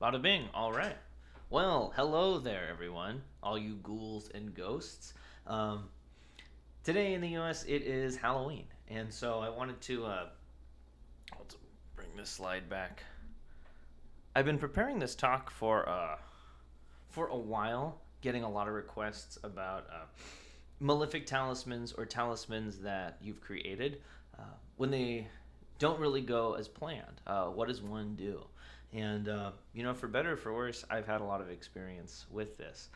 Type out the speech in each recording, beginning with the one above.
Bada bing. All right. Well, hello there, everyone. All you ghouls and ghosts. Um, Today in the U.S. it is Halloween, and so I wanted to let's bring this slide back. I've been preparing this talk for a while, getting a lot of requests about malefic talismans or talismans that you've created when they don't really go as planned. What does one do? And for better or for worse, I've had a lot of experience with this,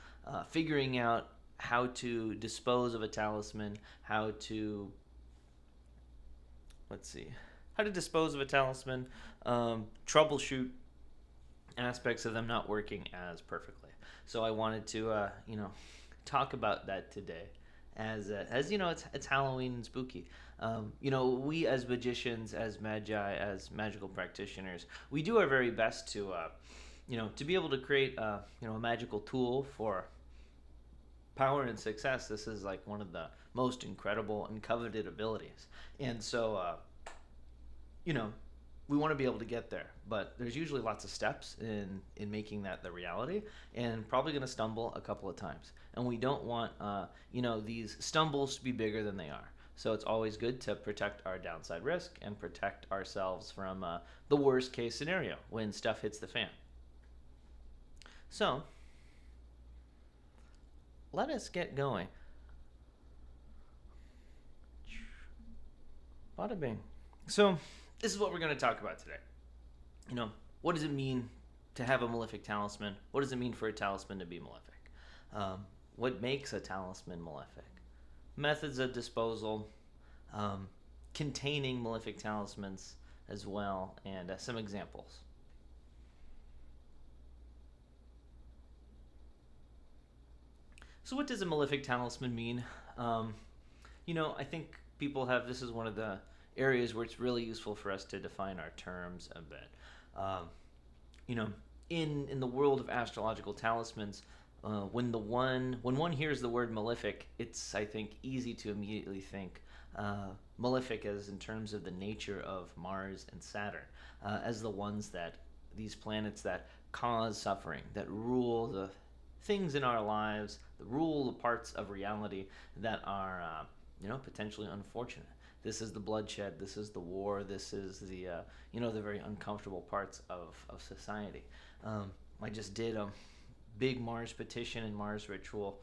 figuring out how to dispose of a talisman, how to let's see, how to dispose of a talisman, troubleshoot aspects of them not working as perfectly. So I wanted to, talk about that today, as it's Halloween and spooky. We as magicians, as magi, as magical practitioners, we do our very best to be able to create, a magical tool for power and success. This is like one of the most incredible and coveted abilities, and so you know we want to be able to get there, but there's usually lots of steps in making that the reality, and probably going to stumble a couple of times, and we don't want these stumbles to be bigger than they are. So it's always good to protect our downside risk and protect ourselves from the worst case scenario when stuff hits the fan. So let us get going. Bada bing. So this is what we're going to talk about today. What does it mean to have a malefic talisman? What does it mean for a talisman to be malefic? What makes a talisman malefic? Methods of disposal, containing malefic talismans as well, and some examples. So, what does a malefic talisman mean? I think people have this is one of the areas where it's really useful for us to define our terms a bit. Um, you know, in the world of astrological talismans, when one hears the word malefic, it's I think easy to immediately think malefic as in terms of the nature of Mars and Saturn, as the ones that these planets that cause suffering, that rule the things in our lives, that rule the parts of reality that are potentially unfortunate. This is the bloodshed. This is the war. This is the very uncomfortable parts of society. I just did a big Mars petition and Mars ritual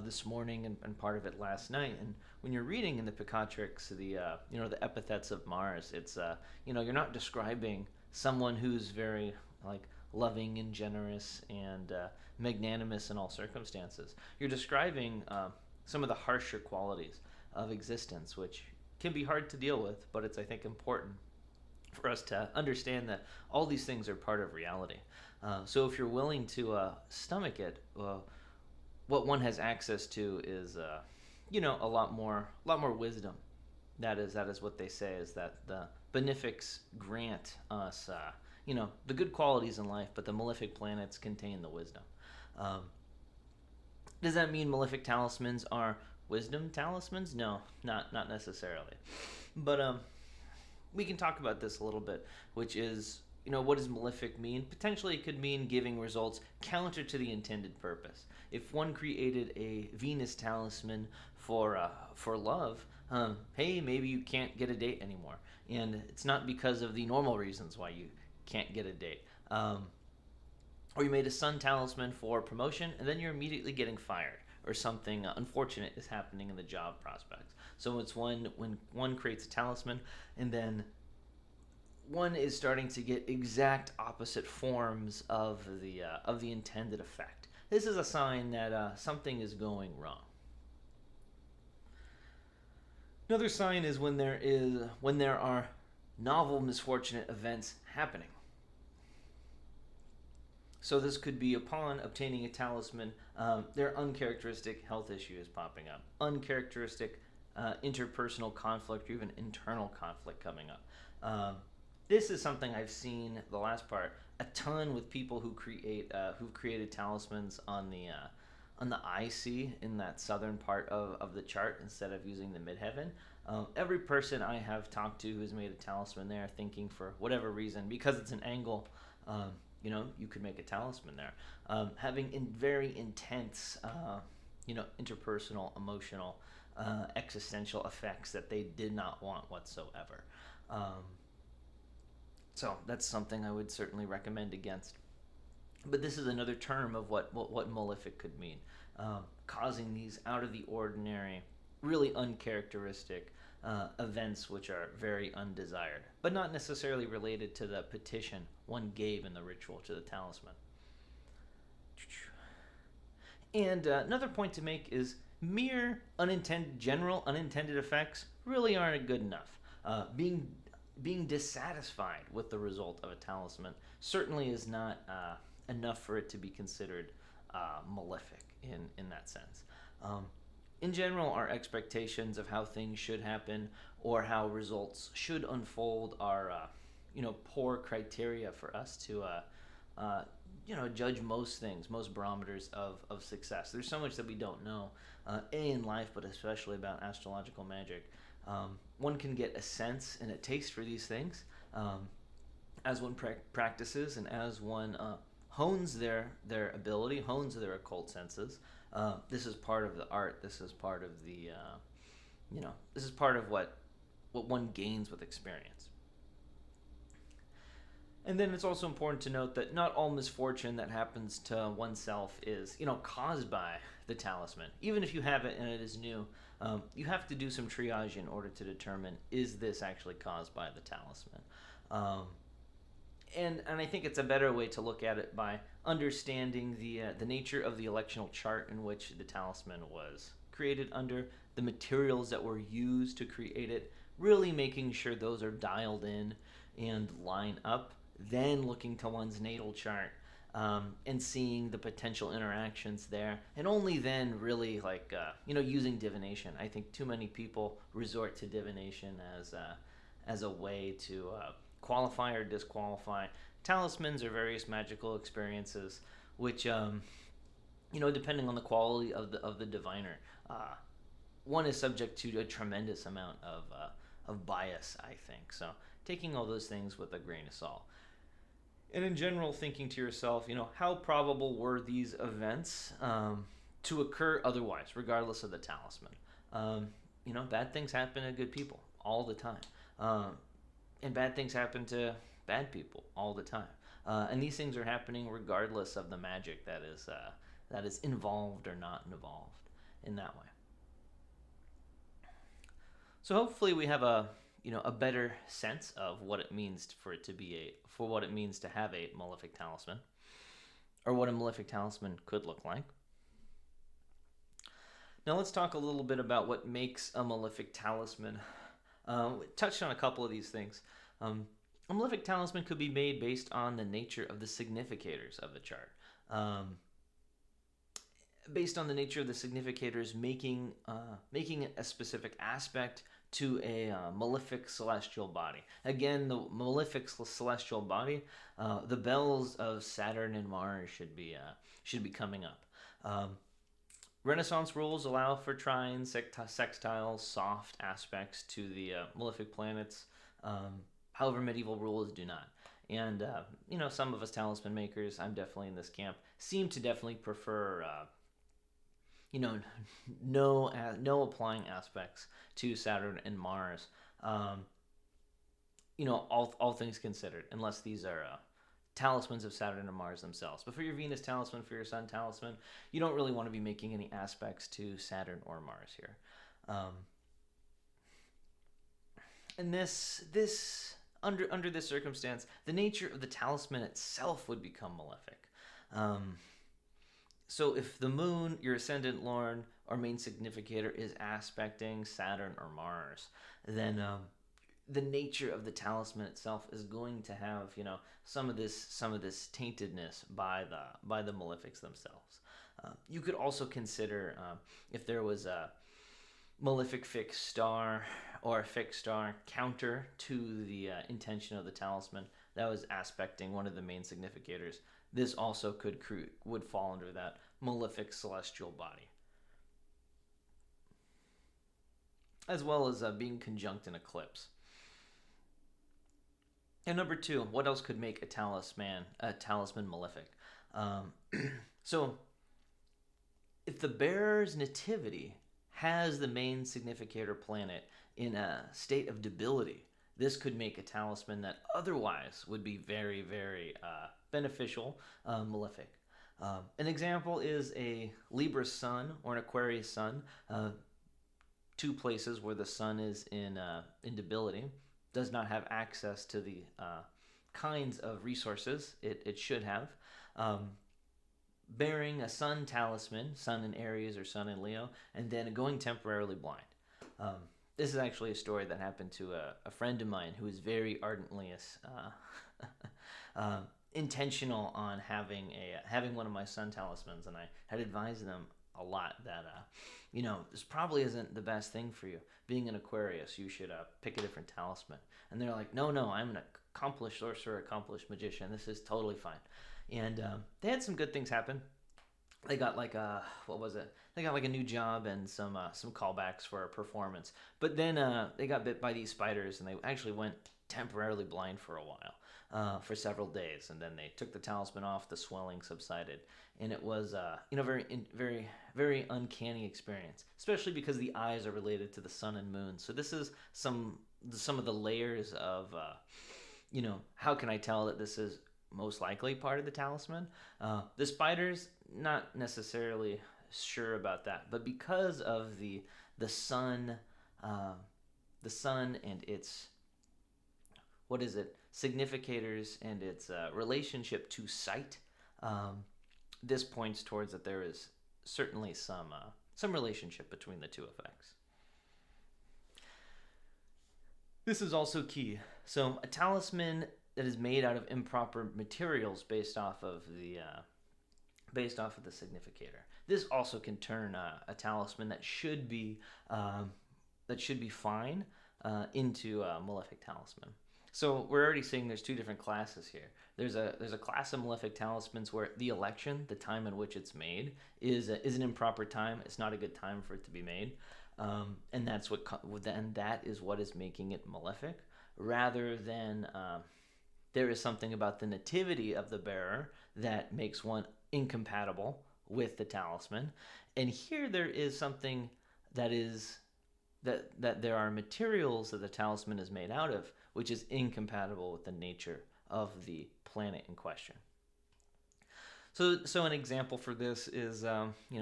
this morning and part of it last night. And when you're reading in the Picatrix the epithets of Mars, it's you're not describing someone who's very like loving and generous and magnanimous in all circumstances. You're describing some of the harsher qualities of existence, which can be hard to deal with, but it's I think important for us to understand that all these things are part of reality. So if you're willing to stomach it, what one has access to is a lot more wisdom. That is what they say is that the benefics grant us the good qualities in life, but the malefic planets contain the wisdom. Um, does that mean malefic talismans are wisdom talismans? No, not necessarily. But we can talk about this a little bit, which is what does malefic mean? Potentially, it could mean giving results counter to the intended purpose. If one created a Venus talisman for love, hey, maybe you can't get a date anymore, and it's not because of the normal reasons why you can't get a date. Or you made a sun talisman for promotion, and then you're immediately getting fired, or something unfortunate is happening in the job prospects. So it's when one creates a talisman, and then one is starting to get exact opposite forms of the intended effect. This is a sign that something is going wrong. Another sign is when there are novel misfortunate events happening. So this could be upon obtaining a talisman, there are uncharacteristic health issues popping up, uncharacteristic interpersonal conflict, or even internal conflict coming up. This is something I've seen the last part a ton with people who've created talismans on the IC in that southern part of the chart instead of using the midheaven. Every person I have talked to who's made a talisman there, thinking for whatever reason, because it's an angle, you could make a talisman there. Having very intense, interpersonal, emotional, existential effects that they did not want whatsoever. Um, so that's something I would certainly recommend against. But this is another term of what malefic could mean, causing these out of the ordinary, really uncharacteristic events which are very undesired, but not necessarily related to the petition one gave in the ritual to the talisman. And another point to make is mere general unintended effects really aren't good enough. Being dissatisfied with the result of a talisman certainly is not enough for it to be considered malefic in that sense. In general, our expectations of how things should happen or how results should unfold are, poor criteria for us to, judge most things, most barometers of success. There's so much that we don't know, in life, but especially about astrological magic. One can get a sense and a taste for these things as one practices and as one hones their ability, hones their occult senses. This is part of the art. This is part of the, this is part of what one gains with experience. And then it's also important to note that not all misfortune that happens to oneself is, caused by the talisman. Even if you have it and it is new, you have to do some triage in order to determine, is this actually caused by the talisman? And I think it's a better way to look at it by understanding the nature of the electional chart in which the talisman was created under, the materials that were used to create it, really making sure those are dialed in and line up, then looking to one's natal chart and seeing the potential interactions there, and only then really using divination. I think too many people resort to divination as a way to qualify or disqualify talismans or various magical experiences, which depending on the quality of the diviner, one is subject to a tremendous amount of bias, I think. So taking all those things with a grain of salt. And in general, thinking to yourself, how probable were these events to occur otherwise, regardless of the talisman? Bad things happen to good people all the time. And bad things happen to bad people all the time. And these things are happening regardless of the magic that is involved or not involved in that way. So hopefully we have a better sense of what it means for what it means to have a malefic talisman, or what a malefic talisman could look like. Now let's talk a little bit about what makes a malefic talisman. We touched on a couple of these things. A malefic talisman could be made based on the nature of the significators of the chart. Based on the nature of the significators, making a specific aspect to a malefic celestial body. Again, the malefic celestial body, the bells of Saturn and Mars should be coming up. Renaissance rules allow for trines, sextiles, soft aspects to the malefic planets. However, medieval rules do not. And some of us talisman makers, I'm definitely in this camp, seem to definitely prefer no applying aspects to Saturn and Mars. All things considered, unless these are talismans of Saturn and Mars themselves. But for your Venus talisman, for your Sun talisman, you don't really want to be making any aspects to Saturn or Mars here. And this under this circumstance, the nature of the talisman itself would become malefic. So if the moon, your ascendant Lorne, or main significator is aspecting Saturn or Mars, then the nature of the talisman itself is going to have some of this taintedness by the malefics themselves. You could also consider if there was a malefic fixed star or a fixed star counter to the intention of the talisman that was aspecting one of the main significators. This also would fall under that malefic celestial body, as well as being conjunct an eclipse. And number two, what else could make a talisman malefic? Um, so if the bearer's nativity has the main significator planet in a state of debility, this could make a talisman that otherwise would be very, very beneficial, malefic. An example is a Libra sun or an Aquarius sun, two places where the sun is in debility, does not have access to the kinds of resources it should have. Um, Bearing a sun talisman, sun in Aries or sun in Leo, and then going temporarily blind. Um, this is actually a story that happened to a friend of mine who is very ardently intentional on having one of my sun talismans, and I had advised them a lot that this probably isn't the best thing for you. Being an Aquarius, you should pick a different talisman. And they're like, no, I'm an accomplished sorcerer, accomplished magician. This is totally fine. And they had some good things happen. They got like what was it? They got like a new job and some callbacks for a performance. But then they got bit by these spiders, and they actually went temporarily blind for a while, for several days. And then they took the talisman off. The swelling subsided, and it was very very uncanny experience, especially because the eyes are related to the sun and moon. So this is some of the layers of how can I tell that this is most likely part of the talisman. The spiders, not necessarily sure about that, but because of the sun, and its significators and its relationship to sight, this points towards that there is certainly some relationship between the two effects. This is also key. So a talisman that is made out of improper materials based off of the significator. This also can turn a talisman that should be fine into a malefic talisman. So we're already seeing there's two different classes here. There's a class of malefic talismans where the election, the time in which it's made, is an improper time. It's not a good time for it to be made, and that is what is making it malefic, rather than there is something about the nativity of the bearer that makes one incompatible with the talisman. And here there is something that there are materials that the talisman is made out of, which is incompatible with the nature of the planet in question. So an example for this is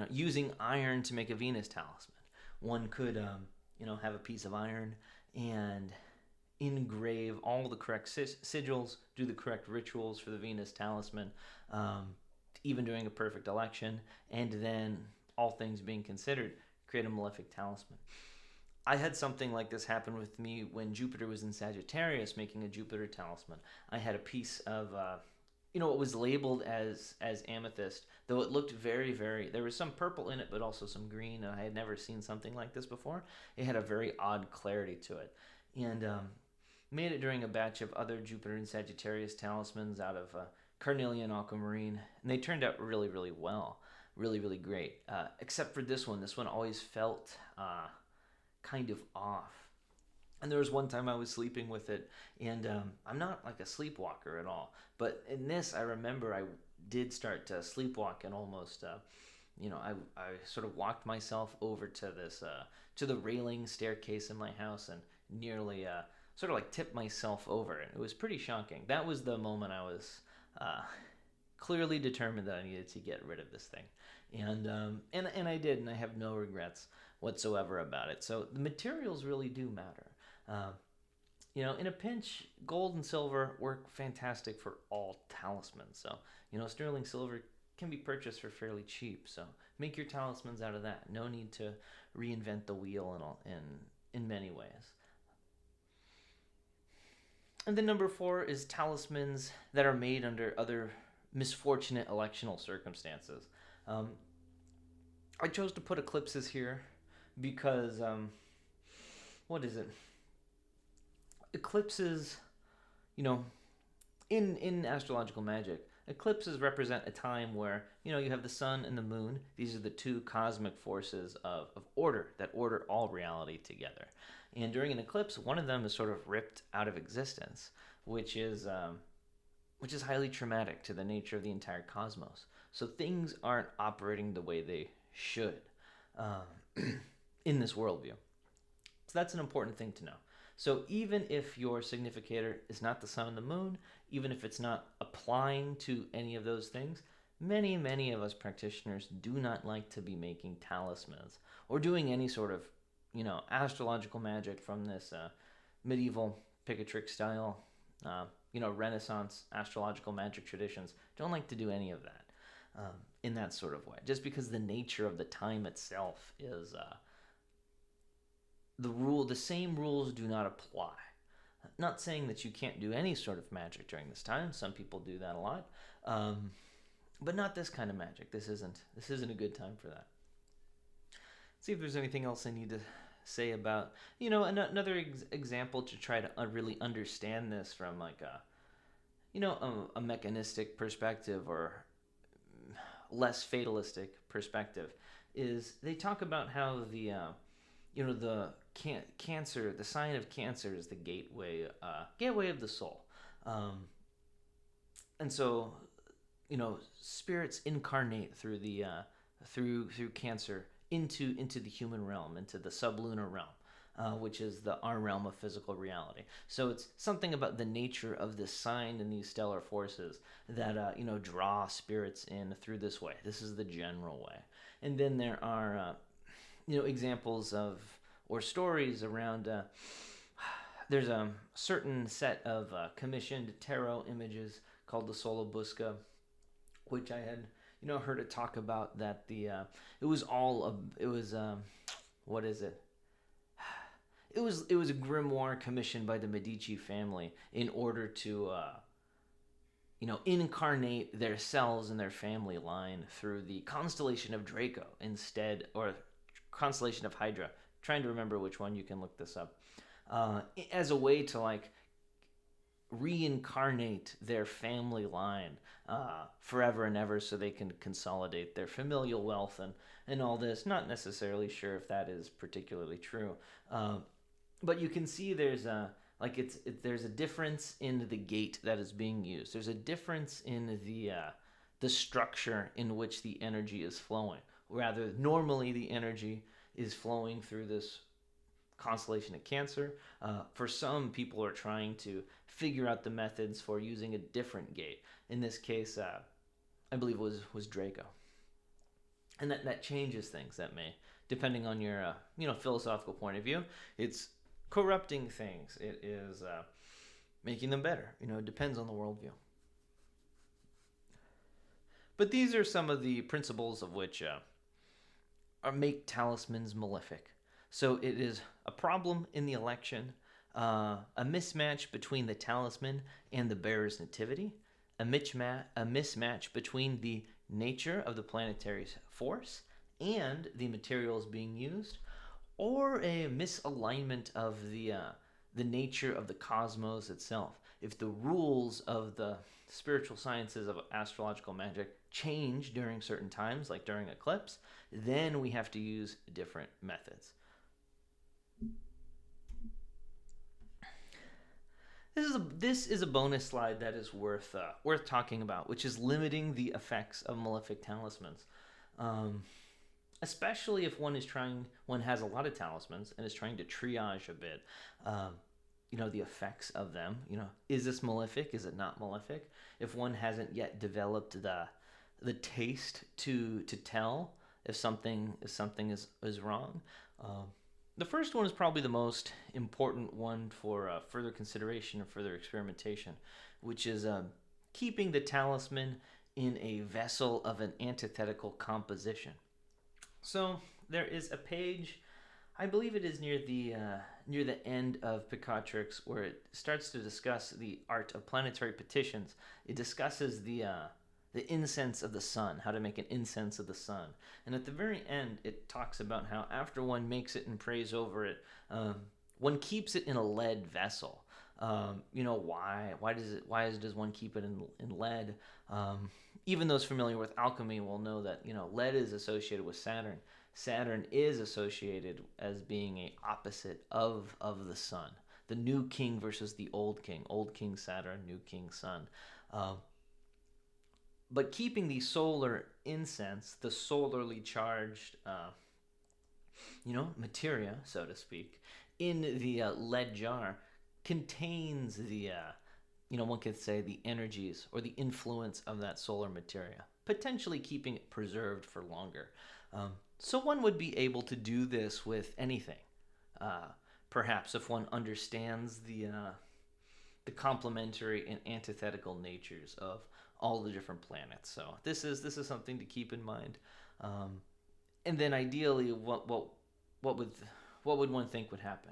using iron to make a Venus talisman. One could have a piece of iron and engrave all the correct sigils, do the correct rituals for the Venus talisman, even doing a perfect election, and then, all things being considered, create a malefic talisman. I had something like this happen with me when Jupiter was in Sagittarius, making a Jupiter talisman. I had a piece of, it was labeled as amethyst, though it looked very, very, there was some purple in it, but also some green, and I had never seen something like this before. It had a very odd clarity to it. And made it during a batch of other Jupiter and Sagittarius talismans out of carnelian aquamarine, and they turned out really, really well. Really, really great. Except for this one. This one always felt kind of off. And there was one time I was sleeping with it, and I'm not like a sleepwalker at all. But in this, I remember I did start to sleepwalk and almost, I sort of walked myself over to this, to the railing staircase in my house and nearly sort of like tipped myself over. And it was pretty shocking. That was the moment I was clearly determined that I needed to get rid of this thing. And I did, and I have no regrets whatsoever about it. So the materials really do matter. In a pinch, gold and silver work fantastic for all talismans. So, sterling silver can be purchased for fairly cheap. So make your talismans out of that. No need to reinvent the wheel in many ways. And then number 4 is talismans that are made under other misfortunate electional circumstances. I chose to put eclipses here because, eclipses, in astrological magic, eclipses represent a time where, you have the sun and the moon. These are the two cosmic forces of order that order all reality together. And during an eclipse, one of them is sort of ripped out of existence. which is highly traumatic to the nature of the entire cosmos. So things aren't operating the way they should in this worldview. So that's an important thing to know. So even if your significator is not the sun and the moon, even if it's not applying to any of those things, many of us practitioners do not like to be making talismans or doing any sort of, astrological magic from this medieval Picatrix style, Renaissance astrological magic traditions. Don't like to do any of that in that sort of way, just because the nature of the time itself is the same rules do not apply. Not saying that you can't do any sort of magic during this time. Some people do that a lot, but not this kind of magic. This isn't a good time for that. See if there's anything else I need to say about another example to try to really understand this from like a mechanistic perspective or less fatalistic perspective is they talk about how the Cancer, the sign of Cancer is the gateway of the soul, and so spirits incarnate through the through Cancer into the human realm, into the sublunar realm, which is our realm of physical reality. So it's something about the nature of this sign and these stellar forces that draw spirits in through this way. This is the general way, and then there are examples of or stories around there's a certain set of commissioned tarot images called the Solobusca, which I had heard it talk about that it was what is it? It was a grimoire commissioned by the Medici family in order to incarnate their selves and their family line through the constellation of Draco instead, or constellation of Hydra. Trying to remember which one. You can look this up. As a way to reincarnate their family line forever and ever, so they can consolidate their familial wealth and all this. Not necessarily sure if that is particularly true, but you can see there's there's a difference in the gate that is being used. There's a difference in the structure in which the energy is flowing. Rather, normally the energy is flowing through this constellation of Cancer. For some, people are trying to figure out the methods for using a different gate. In this case, I believe it was Draco. And that changes things. That may, depending on your philosophical point of view, it's corrupting things. It is making them better. It depends on the worldview. But these are some of the principles of which make talismans malefic. So it is a problem in the election, a mismatch between the talisman and the bearer's nativity, a mismatch between the nature of the planetary force and the materials being used, or a misalignment of the nature of the cosmos itself. If the rules of the spiritual sciences of astrological magic change during certain times, like during eclipse, then we have to use different methods. This is a bonus slide that is worth talking about, which is limiting the effects of malefic talismans, especially if one has a lot of talismans and is trying to triage a bit. The effects of them. Is this malefic? Is it not malefic? If one hasn't yet developed the taste to tell if something is wrong. The first one is probably the most important one for further consideration or further experimentation, which is keeping the talisman in a vessel of an antithetical composition. So there is a page, I believe it is near the end of Picatrix, where it starts to discuss the art of planetary petitions. It discusses the incense of the sun, how to make an incense of the sun. And at the very end, it talks about how after one makes it and prays over it, one keeps it in a lead vessel. Why? Why does one keep it in lead? Even those familiar with alchemy will know that lead is associated with Saturn. Saturn is associated as being a opposite of the sun. the new king versus the old king Saturn, new king Sun. Uh, but keeping the solar incense, the solarly charged, materia, so to speak, in the lead jar contains the, one could say the energies or the influence of that solar materia, potentially keeping it preserved for longer. So one would be able to do this with anything. Perhaps if one understands the complementary and antithetical natures of all the different planets. So this is something to keep in mind. And then ideally, what would one think would happen?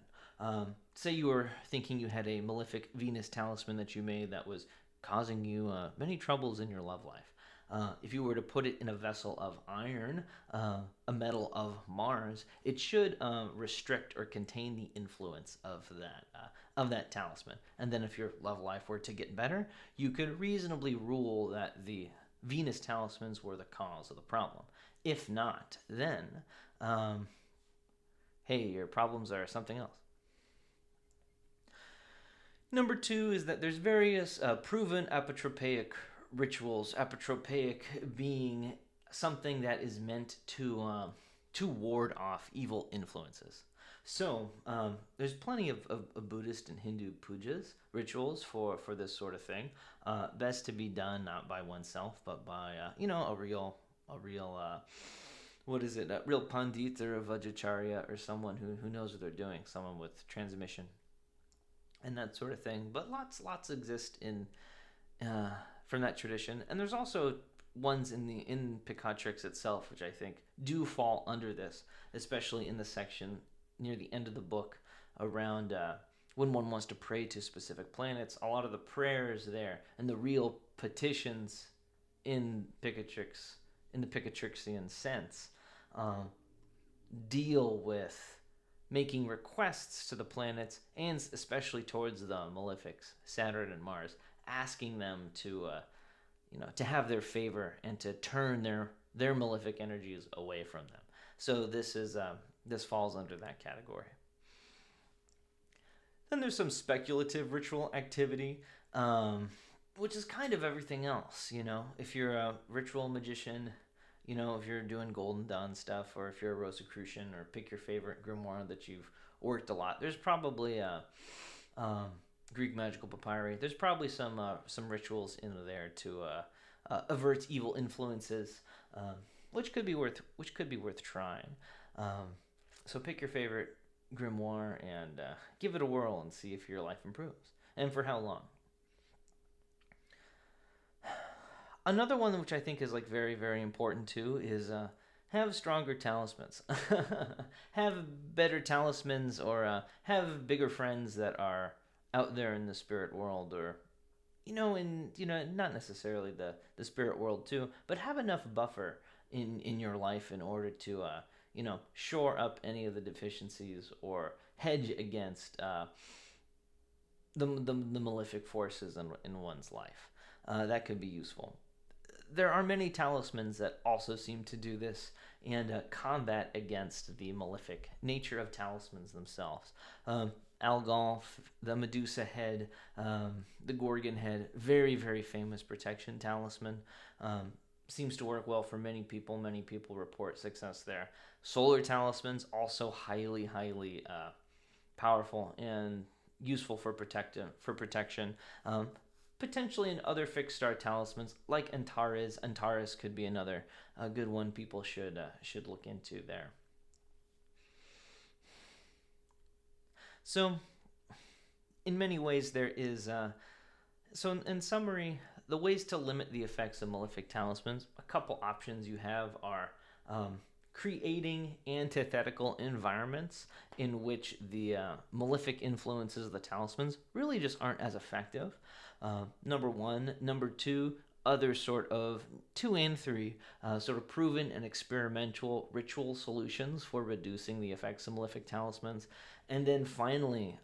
Say you were thinking you had a Malefic Venus talisman that you made that was causing you many troubles in your love life. If you were to put it in a vessel of iron, a metal of Mars, it should restrict or contain the influence of that talisman. And then if your love life were to get better, you could reasonably rule that the Venus talismans were the cause of the problem. If not, then, hey, your problems are something else. Number 2 is that there's various proven apotropaic rituals. Apotropaic being something that is meant to ward off evil influences. So there's plenty of Buddhist and Hindu pujas, rituals for this sort of thing. Best to be done not by oneself, but by a real real pandit or a vajracharya or someone who knows what they're doing, someone with transmission and that sort of thing. But lots exist in from that tradition, and there's also ones in Picatrix itself, which I think do fall under this, especially in the section near the end of the book around when one wants to pray to specific planets. A lot of the prayers there and the real petitions in Picatrix, in the Picatrixian sense, deal with making requests to the planets, and especially towards the malefics, Saturn and Mars, asking them to have their favor and to turn their malefic energies away from them. So this falls under that category. Then there's some speculative ritual activity, which is kind of everything else. If you're a ritual magician, if you're doing Golden Dawn stuff, or if you're a Rosicrucian, or pick your favorite grimoire that you've worked a lot, there's probably Greek magical papyri. There's probably some rituals in there to avert evil influences, which could be worth trying. So pick your favorite grimoire and give it a whirl and see if your life improves, and for how long. Another one which I think is very, very important too is have stronger talismans. Have better talismans, or have bigger friends that are out there in the spirit world, or not necessarily the spirit world too, but have enough buffer in your life in order to shore up any of the deficiencies or hedge against the malefic forces in one's life. That could be useful. There are many talismans that also seem to do this and combat against the malefic nature of talismans themselves. Algolf, the Medusa head, the Gorgon head, very, very famous protection talisman. Seems to work well for many people. Many people report success there. Solar talismans, also highly, highly powerful and useful for protection. Potentially in other fixed star talismans like Antares. Antares could be another good one people should look into there. So, in many ways, there is. So, in summary, the ways to limit the effects of malefic talismans, a couple options you have are creating antithetical environments in which the malefic influences of the talismans really just aren't as effective. Number 1. Number 2, other sort of 2 and 3 sort of proven and experimental ritual solutions for reducing the effects of malefic talismans. And then finally,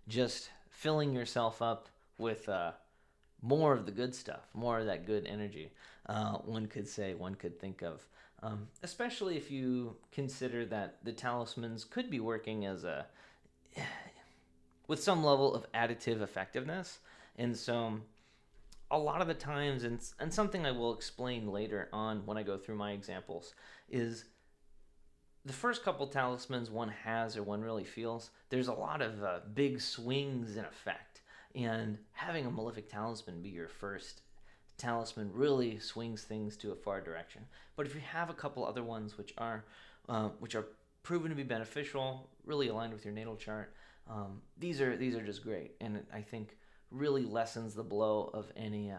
just filling yourself up with more of the good stuff, more of that good energy. One could think of, especially if you consider that the talismans could be working as with some level of additive effectiveness. And so a lot of the times, and something I will explain later on when I go through my examples, is the first couple talismans one has or one really feels, there's a lot of big swings in effect. And having a Malefic talisman be your first talisman really swings things to a far direction. But if you have a couple other ones which are proven to be beneficial, really aligned with your natal chart, these are just great, and I think really lessens the blow of any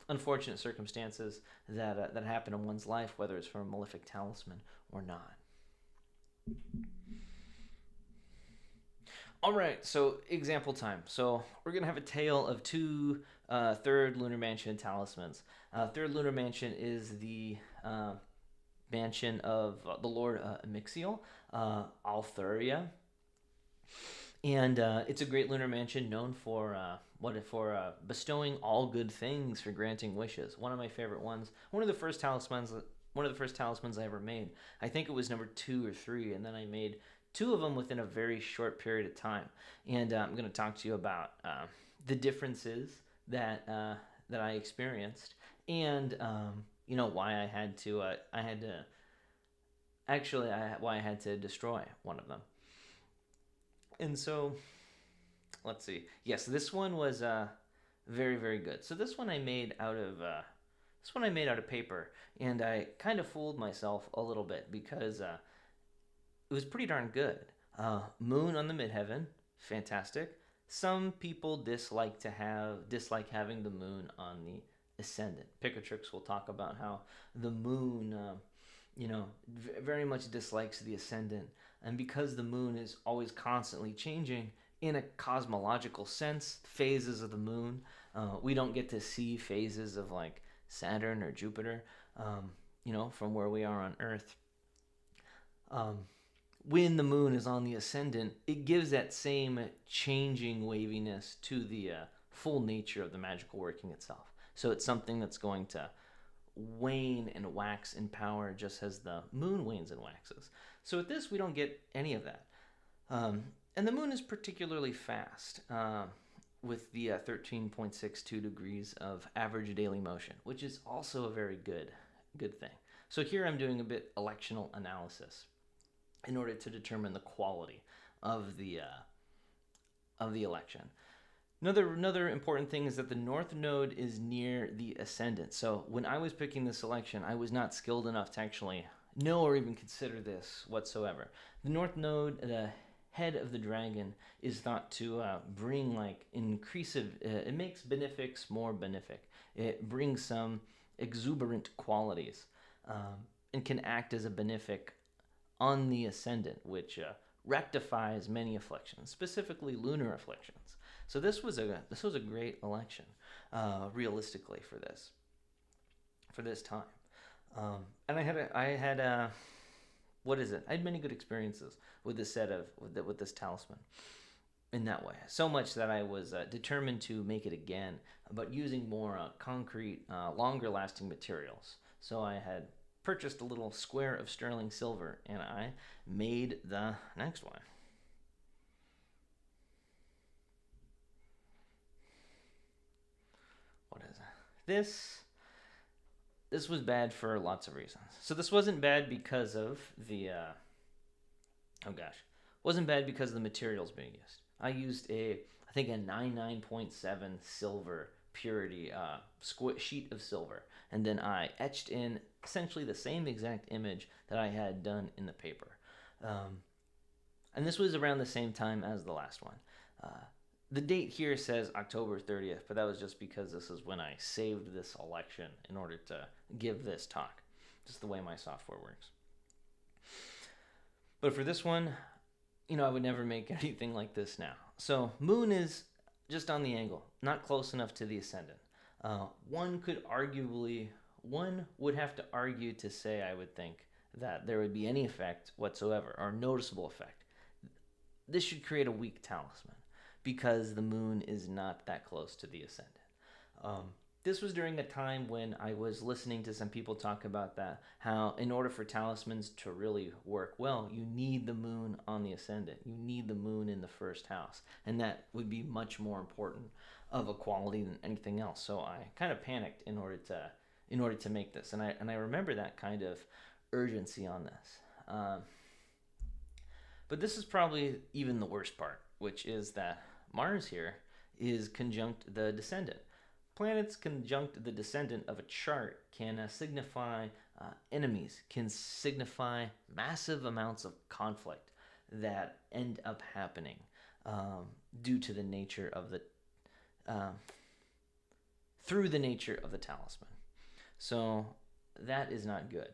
unfortunate circumstances that happen in one's life, whether it's from a Malefic talisman or not. All right, so example time. So we're gonna have a tale of two third lunar mansion talismans. Third lunar mansion is the mansion of the Lord Mixiel, Althuria, and it's a great lunar mansion known for bestowing all good things, for granting wishes. One of my favorite ones. One of the first talismans I ever made. I think it was number 2 or 3, and then I made 2 of them within a very short period of time. And I'm going to talk to you about the differences that I experienced, and why I had to destroy one of them. And so, let's see. Yes, this one was very, very good. So this one I made out of paper, and I kind of fooled myself a little bit because it was pretty darn good. Moon on the midheaven, fantastic. Some people dislike having the moon on the ascendant. Picatrix will talk about how the moon, very much dislikes the ascendant, and because the moon is always constantly changing in a cosmological sense, phases of the moon, we don't get to see phases of like Saturn or Jupiter, from where we are on Earth. When the moon is on the ascendant, it gives that same changing waviness to the full nature of the magical working itself. So it's something that's going to wane and wax in power just as the moon wanes and waxes. So with this, we don't get any of that. And the moon is particularly fast, with the 13.62 degrees of average daily motion, which is also a very good thing. So here I'm doing a bit electional analysis in order to determine the quality of the election. Another important thing is that the north node is near the ascendant. So when I was picking this election, I was not skilled enough to actually know or even consider this whatsoever. The north node, the head of the dragon, is thought to bring it makes benefics more benefic. It brings some exuberant qualities, and can act as a benefic on the ascendant, which rectifies many afflictions, specifically lunar afflictions. So this was a great election, realistically, for this time. And I had many good experiences with this with this talisman in that way. So much that I was determined to make it again, but using more concrete, longer lasting materials. So I had purchased a little square of sterling silver, and I made the next one. What is it? This was bad for lots of reasons. So this wasn't bad because of the wasn't bad because of the materials being used. I used a 99.7 silver purity sheet of silver, and then I etched in essentially the same exact image that I had done in the paper. And this was around the same time as the last one. The date here says October 30th, but that was just because this is when I saved this election in order to give this talk. Just the way my software works. But for this one, I would never make anything like this now. So moon is just on the angle, not close enough to the ascendant. One would have to argue to say, I would think, that there would be any effect whatsoever, or noticeable effect. This should create a weak talisman, because the moon is not that close to the ascendant. This was during a time when I was listening to some people talk about that, how in order for talismans to really work well, you need the moon on the ascendant. You need the moon in the first house. And that would be much more important of a quality than anything else. So I kind of panicked in order to make this. And I remember that kind of urgency on this. But this is probably even the worst part, which is that Mars here is conjunct the descendant. Planets conjunct the descendant of a chart can signify enemies, can signify massive amounts of conflict that end up happening due to the nature of the through the nature of the talisman. So that is not good.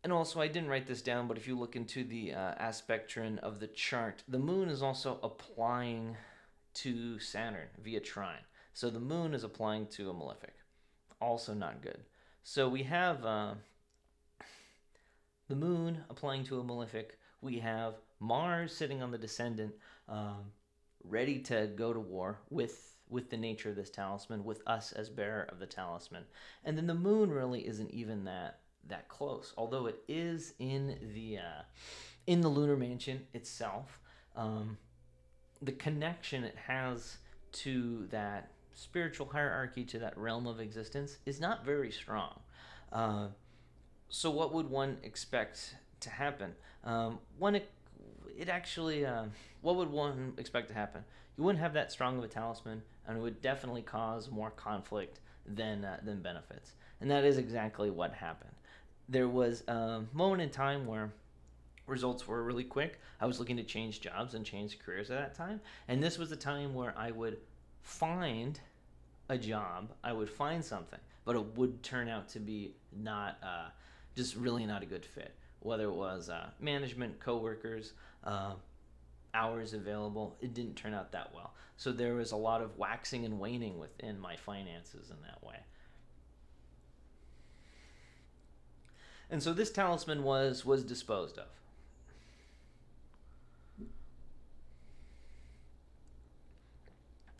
And also, I didn't write this down, but if you look into the aspectron of the chart, the moon is also applying to Saturn via trine. So the moon is applying to a malefic. Also not good. So we have the moon applying to a malefic. We have Mars sitting on the descendant, ready to go to war with the nature of this talisman, with us as bearer of the talisman. And then the moon really isn't even that close, although it is in the lunar mansion itself. The connection it has to that spiritual hierarchy, to that realm of existence, is not very strong. So what would one expect to happen? What would one expect to happen? You wouldn't have that strong of a talisman, and it would definitely cause more conflict than benefits. And that is exactly what happened. There was a moment in time where results were really quick. I was looking to change jobs and change careers at that time. And this was the time where I would find a job, I would find something, but it would turn out to be not, just really not a good fit. Whether it was management, coworkers, hours available, it didn't turn out that well. So there was a lot of waxing and waning within my finances in that way. And so this talisman was disposed of.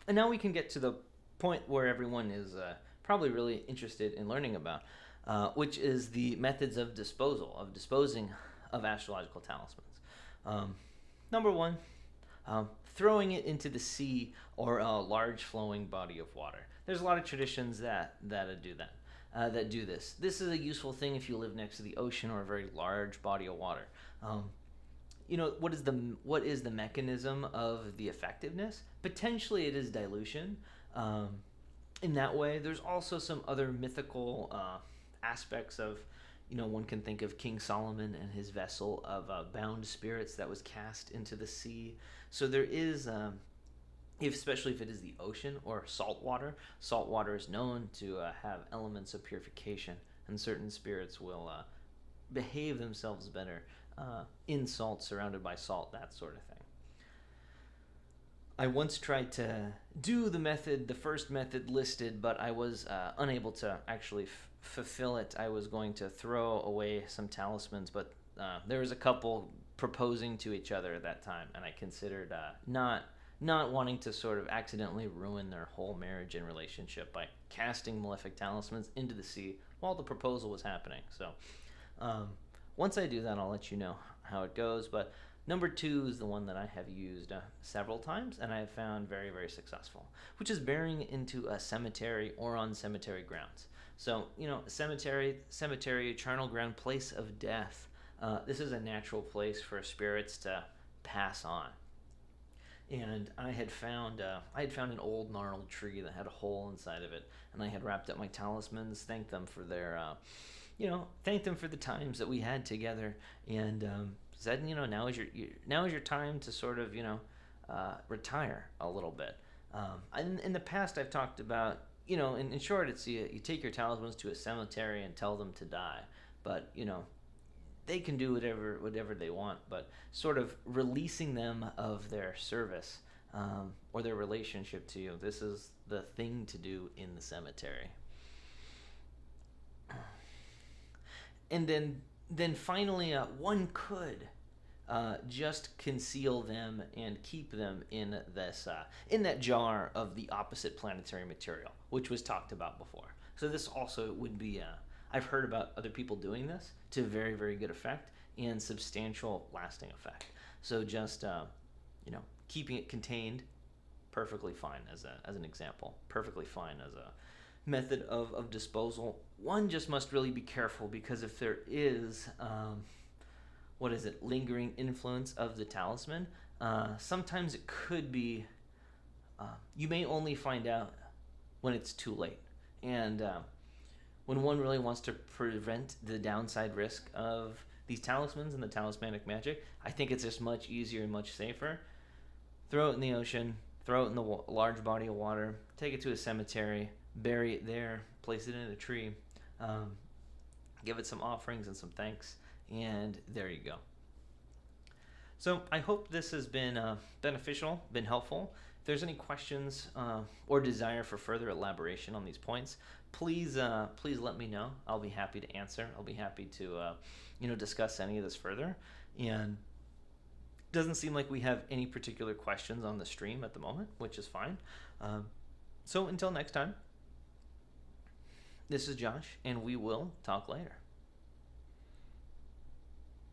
And now we can get to the point where everyone is probably really interested in learning about, which is the methods of disposing of astrological talismans. Number one, throwing it into the sea or a large flowing body of water. There's a lot of traditions that do that. That do this. This is a useful thing if you live next to the ocean or a very large body of water. What is the mechanism of the effectiveness? Potentially, it is dilution. In that way, there's also some other mythical aspects of. One can think of King Solomon and his vessel of bound spirits that was cast into the sea. So there is. Especially if it is the ocean or salt water. Salt water is known to have elements of purification, and certain spirits will behave themselves better in salt, surrounded by salt, that sort of thing. I once tried to do the first method listed, but I was unable to actually fulfill it. I was going to throw away some talismans, but there was a couple proposing to each other at that time, and I considered not wanting to sort of accidentally ruin their whole marriage and relationship by casting malefic talismans into the sea while the proposal was happening. So once I do that, I'll let you know how it goes. But number 2 is the one that I have used several times, and I have found very, very successful, which is burying into a cemetery or on cemetery grounds. So, cemetery, charnel ground, place of death. This is a natural place for spirits to pass on. And I had found an old gnarled tree that had a hole inside of it, and I had wrapped up my talismans, thanked them for the times that we had together, and said, now is your time to sort of retire a little bit. In the past, I've talked about in short, it's you take your talismans to a cemetery and tell them to die, but they can do whatever they want, but sort of releasing them of their service or their relationship to you. This is the thing to do in the cemetery. And then finally, one could just conceal them and keep them in this in that jar of the opposite planetary material, which was talked about before. So this also would be I've heard about other people doing this to very, very good effect and substantial lasting effect. So just keeping it contained, perfectly fine as an example, perfectly fine as a method of disposal. One just must really be careful, because if there is lingering influence of the talisman, sometimes it could be you may only find out when it's too late. And when one really wants to prevent the downside risk of these talismans and the talismanic magic, I think it's just much easier and much safer. Throw it in the ocean, throw it in the large body of water, take it to a cemetery, bury it there, place it in a tree, give it some offerings and some thanks, and there you go. So I hope this has been beneficial, been helpful. If there's any questions or desire for further elaboration on these points, please let me know. I'll be happy to answer. I'll be happy to discuss any of this further. And it doesn't seem like we have any particular questions on the stream at the moment, which is fine. So until next time, this is Josh, and we will talk later.